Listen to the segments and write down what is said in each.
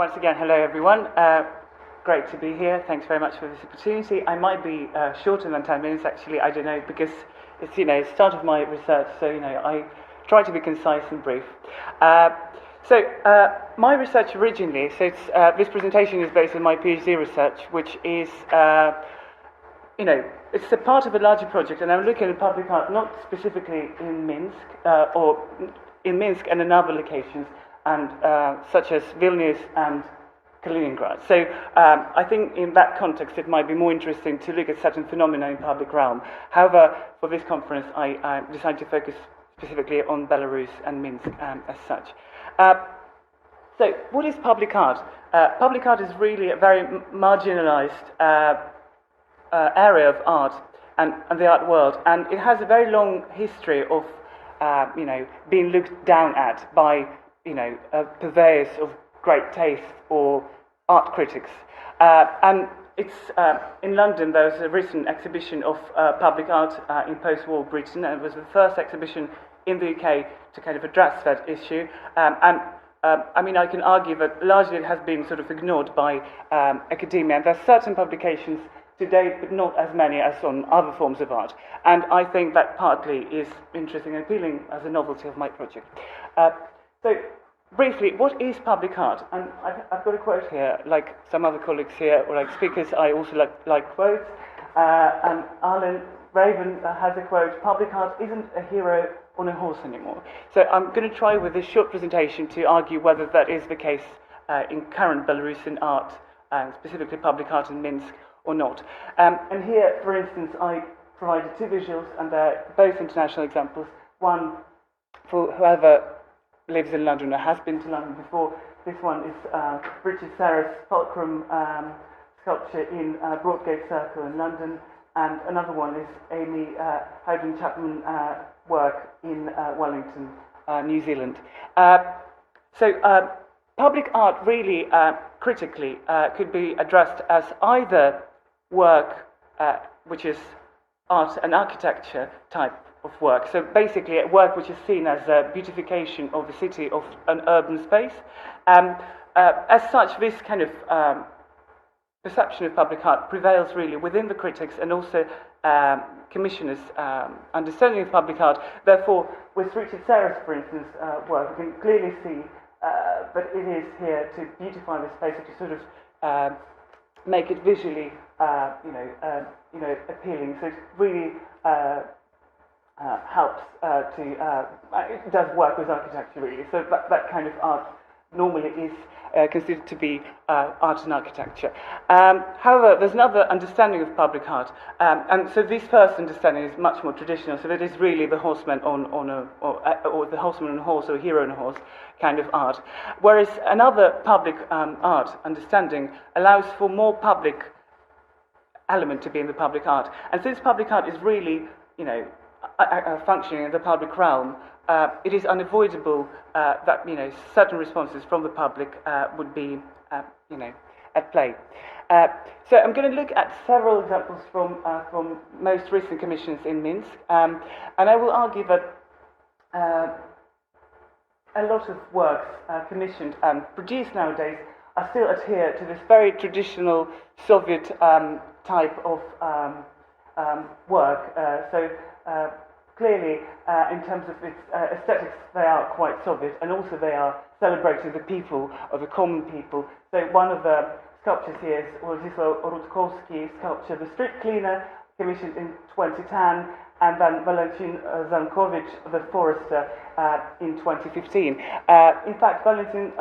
Once again, hello everyone. Great to be here. Thanks very much for this opportunity. I might be shorter than 10 minutes actually, I don't know, because it's, start of my research, so, I try to be concise and brief. My research originally, this presentation is based on my PhD research, which is, it's a part of a larger project, and I'm looking at public art, not specifically in Minsk, or in Minsk and in other locations, and such as Vilnius and Kaliningrad. So I think in that context it might be more interesting to look at certain phenomena in public realm. However, for this conference I decided to focus specifically on Belarus and Minsk as such. So what is public art? Public art is really a very marginalized area of art and the art world, and it has a very long history of being looked down at by purveyors of great taste or art critics. And it's in London. There was a recent exhibition of public art in post-war Britain, and it was the first exhibition in the UK to kind of address that issue. I can argue that largely it has been sort of ignored by academia. And there are certain publications to date, but not as many as on other forms of art. And I think that partly is interesting and appealing as a novelty of my project. So briefly, what is public art? And I've got a quote here, like some other colleagues here, or like speakers, I also like quotes. And Arlen Raven has a quote, "Public art isn't a hero on a horse anymore." So I'm going to try with this short presentation to argue whether that is the case in current Belarusian art, and specifically public art in Minsk, or not. And here, for instance, I provided two visuals, and they're both international examples. One for whoever lives in London or has been to London before. This one is Richard Serra's Fulcrum sculpture in Broadgate Circle in London, and another one is Amy Howden-Chapman work in Wellington, New Zealand. Public art really critically could be addressed as either work which is art and architecture type of work. So basically a work which is seen as a beautification of the city, of an urban space. As such, this kind of perception of public art prevails really within the critics and also commissioners' understanding of public art. Therefore, with Richard Serra's, for instance, work, you can clearly see that it is here to beautify the space, to sort of make it visually, appealing. So it really helps it does work with architecture really. So that kind of art normally is considered to be art and architecture. However, there's another understanding of public art, and so this first understanding is much more traditional. So that is really the horseman or the horseman on a horse or hero on a horse kind of art. Whereas another public art understanding allows for more public element to be in the public art. And since public art is really, functioning in the public realm, it is unavoidable that certain responses from the public would be at play. So I'm going to look at several examples from most recent commissions in Minsk, and I will argue that a lot of works commissioned and produced nowadays are still adhere to this very traditional Soviet type of work. Clearly, in terms of its aesthetics, they are quite Soviet, and also they are celebrating the people, or the common people. So one of the sculptures here is Ostrogorski sculpture, The Street Cleaner, commissioned in 2010, and then Valentin Zankovich, The Forester, in 2015. In fact, Valentin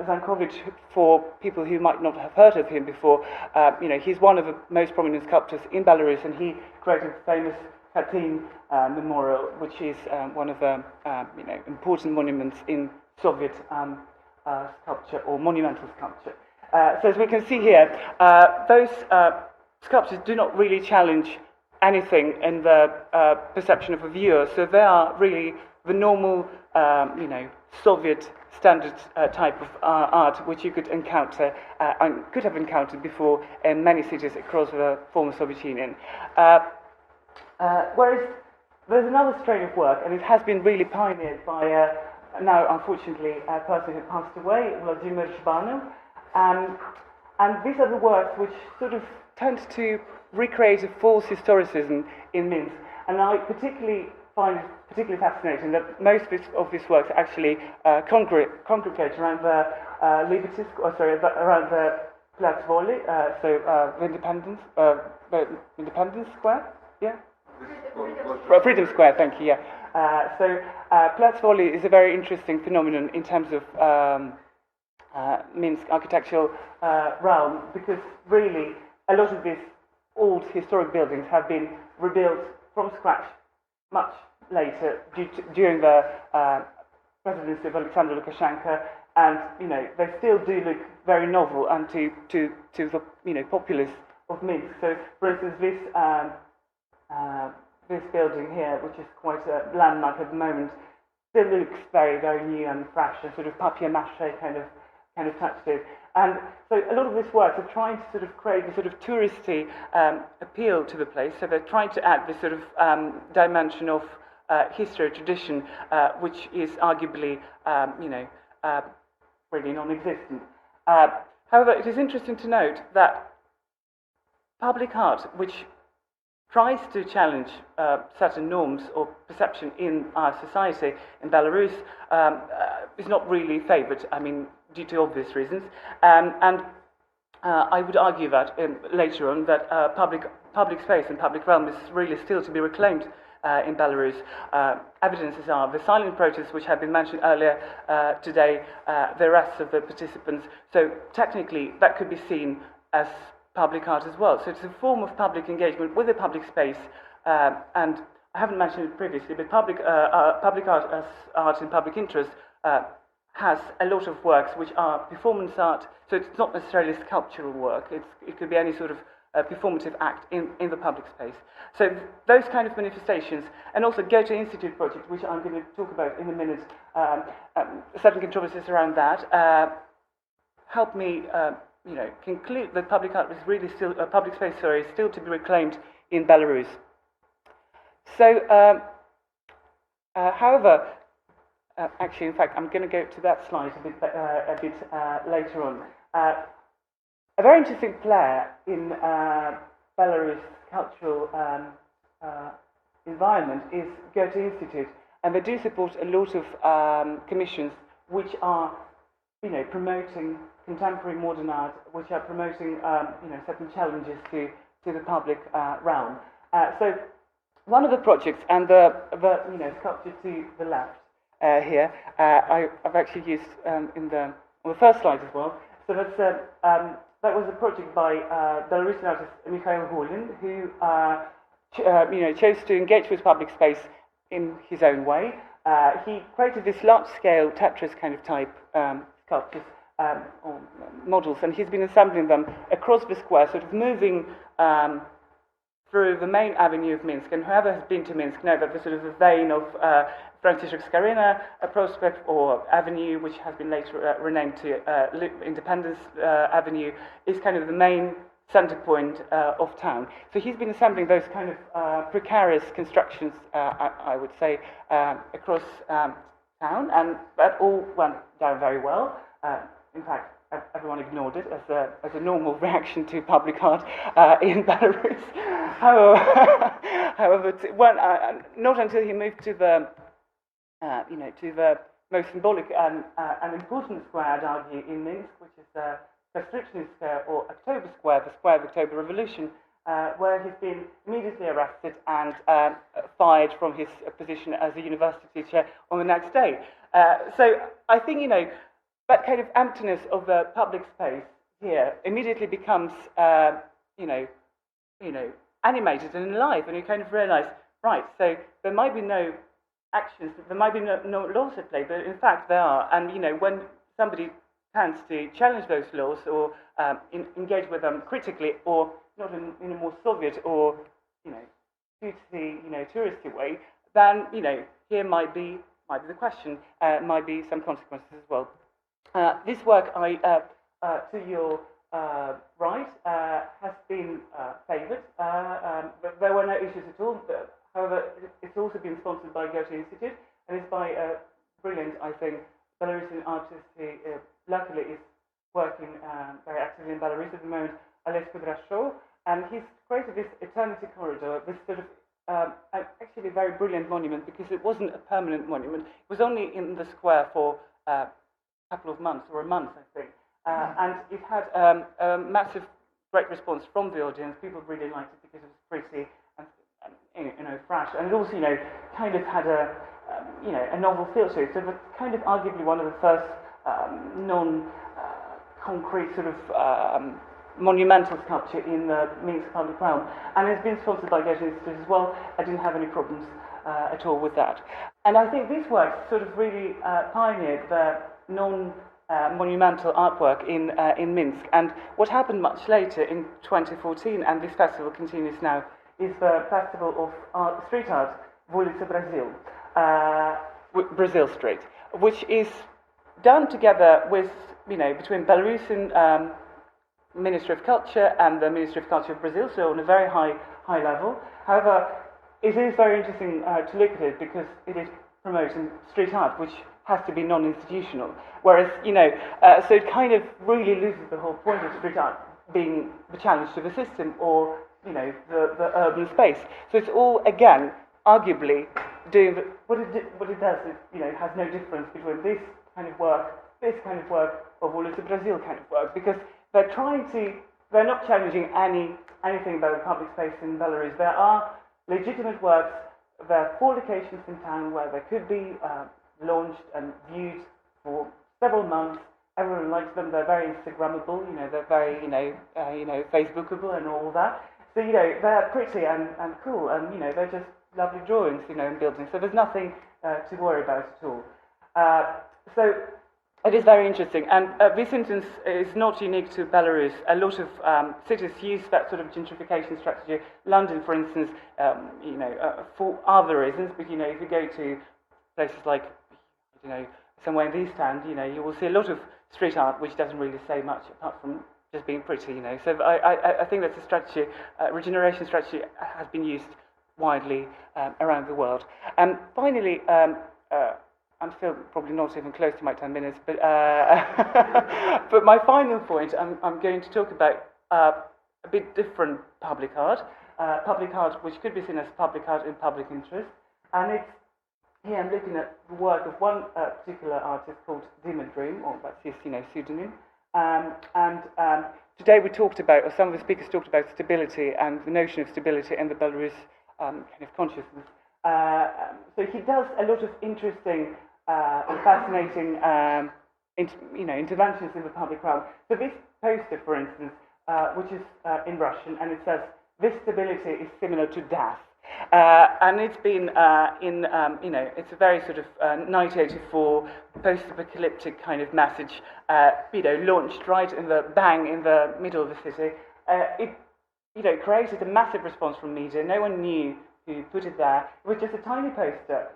Zankovich, for people who might not have heard of him before, he's one of the most prominent sculptors in Belarus, and he created the famous Katyn Memorial, which is one of the important monuments in Soviet sculpture or monumental sculpture. So as we can see here, those sculptures do not really challenge anything in the perception of a viewer. So they are really the normal, Soviet standard type of art which you could encounter and could have encountered before in many cities across the former Soviet Union. Whereas there's another strain of work, and it has been really pioneered by now, unfortunately, a person who passed away, Vladimir Zhbanov. And these are the works which sort of tend to recreate a false historicism in Minsk. And I particularly find it particularly fascinating that most of these works actually congregate around the around the Platz Volley, the Independence Square, yeah? Freedom Square, thank you, yeah. Platz Volley is a very interesting phenomenon in terms of Minsk architectural realm, because really a lot of these old historic buildings have been rebuilt from scratch much later during the presidency of Alexander Lukashenko, and they still do look very novel and to the populace of Minsk. So, for instance, this building here, which is quite a landmark at the moment, still looks very, very new and fresh, and sort of papier-mâché kind of touch to it. And so a lot of this work are trying to sort of create this sort of touristy appeal to the place. So they're trying to add this sort of dimension of history, tradition, which is arguably, really non-existent. However, it is interesting to note that public art, which tries to challenge certain norms or perception in our society in Belarus, is not really favoured, due to obvious reasons. I would argue that later on that public space and public realm is really still to be reclaimed in Belarus. Evidences are the silent protests, which have been mentioned earlier today, the arrests of the participants. So technically, that could be seen as public art as well. So it's a form of public engagement with the public space, and I haven't mentioned it previously, but public art as art in public interest has a lot of works which are performance art. So it's not necessarily sculptural work. It could be any sort of performative act in the public space. So those kind of manifestations, and also Goethe Institute project, which I'm going to talk about in a minute, certain controversies around that, help me conclude that public art is really still, public space, is still to be reclaimed in Belarus. So, however, actually, in fact, I'm going to go to that slide a bit later on. A very interesting player in Belarus cultural environment is Goethe Institute, and they do support a lot of commissions which are, promoting contemporary modern art, which are promoting, certain challenges to the public realm. So, one of the projects, and the sculpture to the left here, I've actually used on the first slide as well. So that was a project by Belarusian artist Mikhail Golin, who chose to engage with public space in his own way. He created this large-scale Tetris kind of type sculptures or models, and he's been assembling them across the square, sort of moving through the main avenue of Minsk. And whoever has been to Minsk knows that the sort of the vein of Franciszek Skaryna prospect or avenue, which has been later renamed to Independence Avenue, is kind of the main center point of town. So he's been assembling those kind of precarious constructions, I would say, across town, and that all went down very well. In fact, everyone ignored it as a normal reaction to public art in Belarus. However, not until he moved to the to the most symbolic and important square, I'd argue, in Minsk, which is the Kostryczny Square, or October Square, the Square of October Revolution, where he's been immediately arrested and fired from his position as a university teacher on the next day. So I think, that kind of emptiness of the public space here immediately becomes, animated and alive, and you kind of realise, right, so there might be no actions, there might be no laws at play, but in fact there are. And when somebody tends to challenge those laws or engage with them critically, or not in a more Soviet or due to the touristy way, then here might be the question, might be some consequences as well. This work, to your right, has been favoured. There were no issues at all. However, it's also been sponsored by Goethe Institute, and it's by a brilliant, I think, Belarusian artist who luckily is working very actively in Belarus at the moment, Ales Kudrashov, and he's created this Eternity Corridor, this sort of actually a very brilliant monument because it wasn't a permanent monument. It was only in the square for a couple of months, or a month, I think. And it had a massive, great response from the audience. People really liked it because it was pretty and fresh. And it also, kind of had a novel feel to it. So it's kind of arguably one of the first non-concrete sort of monumental sculpture in the Minsk public realm, and it's been sponsored by Goethe Institute as well. I didn't have any problems at all with that. And I think these works sort of really pioneered the non-monumental artwork in Minsk. And what happened much later in 2014, and this festival continues now, is the Festival of Street Art, Ulica Brazil, Brazil Street, which is done together with, between Belarusian Ministry of Culture and the Ministry of Culture of Brazil, so on a very high level. However, it is very interesting to look at it because it is promoting street art, which has to be non-institutional. Whereas, so it kind of really loses the whole point of street art being the challenge to the system or, the urban space. So it's all, again, arguably doing what it does is, has no difference between this kind of work, or Ulica Brazil kind of work, because they're not challenging anything about the public space in Belarus. There are legitimate works. There are 4 locations in town where they could be launched and viewed for several months. Everyone likes them. They're very Instagrammable. They're very, Facebookable and all that. So, they're pretty and cool, and they're just lovely drawings, and buildings. So there's nothing to worry about at all. So it is very interesting, and this instance is not unique to Belarus. A lot of cities use that sort of gentrification strategy. London, for instance, for other reasons, but if you go to places like, somewhere in the East End, you will see a lot of street art which doesn't really say much apart from just being pretty, So I think that's a strategy, regeneration strategy has been used widely around the world. And finally, I'm still probably not even close to my 10 minutes, but but my final point, I'm going to talk about a bit different public art which could be seen as public art in public interest. And it's, here I'm looking at the work of one particular artist called Dzimitry, or that's his pseudonym. Today we talked about, or some of the speakers talked about stability and the notion of stability in the Belarus kind of consciousness. So he does a lot of interesting and fascinating, interventions in the public realm. So this poster, for instance, which is in Russian, and it says, "This stability is similar to death." And it's been it's a very sort of 1984 post-apocalyptic kind of message, launched right in the middle of the city. It created a massive response from media. No one knew who put it there. It was just a tiny poster,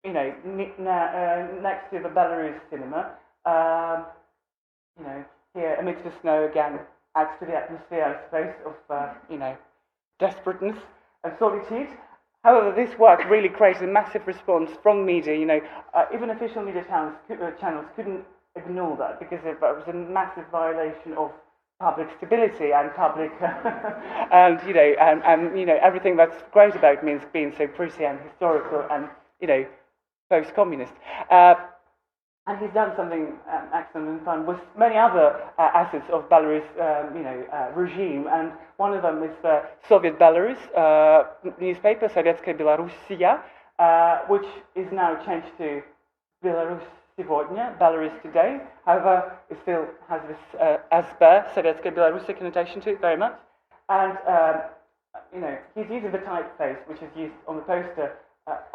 next to the Belarus cinema. Here amidst the snow again adds to the atmosphere, I suppose, of desperateness and solitude. However, this work really created a massive response from media. Even official media channels couldn't ignore that because it was a massive violation of public stability and public, and everything that's great about Minsk being so pretty and historical and post-communist. And he's done something excellent and fun with many other assets of Belarus, regime. And one of them is the Soviet Belarus newspaper, Sovietskaya Belarusiya, which is now changed to Belarus Сегодня, Belarus Today. However, it still has this SB, Sovietskaya Belarusiya connotation to it very much. And he's using the typeface which is used on the poster.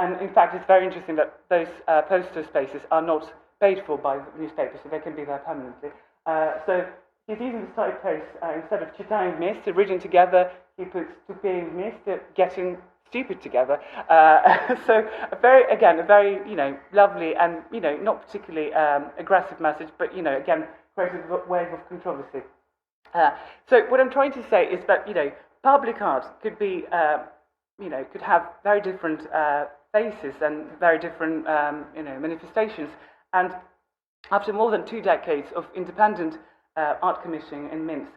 And in fact, it's very interesting that those poster spaces are not paid for by the newspaper, so they can be there permanently. So he's using the typeface instead of читаем вместе, reading together, he puts тупеем вместе, getting stupid together. So a very lovely and not particularly aggressive message, but again created a wave of controversy. So what I'm trying to say is that public art could be could have very different faces and very different manifestations. And after more than 2 decades of independent art commissioning in Minsk,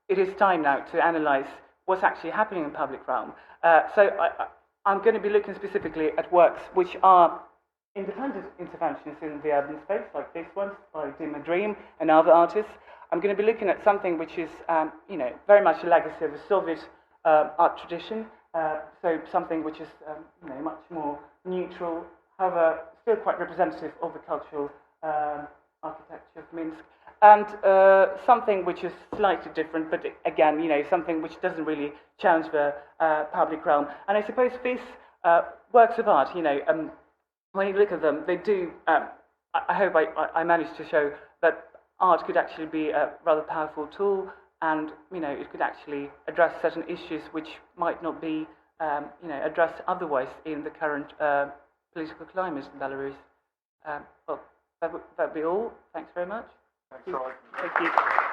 it is time now to analyse what's actually happening in the public realm. So I'm going to be looking specifically at works which are independent interventions in the urban space, like this one by Dzimitry and other artists. I'm going to be looking at something which is, very much a legacy of the Soviet art tradition. So something which is, much more neutral, however, still quite representative of the cultural architecture of Minsk, and something which is slightly different, but again, something which doesn't really challenge the public realm. And I suppose these works of art, when you look at them, they do. I hope I managed to show that art could actually be a rather powerful tool, and it could actually address certain issues which might not be, addressed otherwise in the current political climate in Belarus. Well, that'd be all. Thanks very much. Thanks, Rod. Thank you.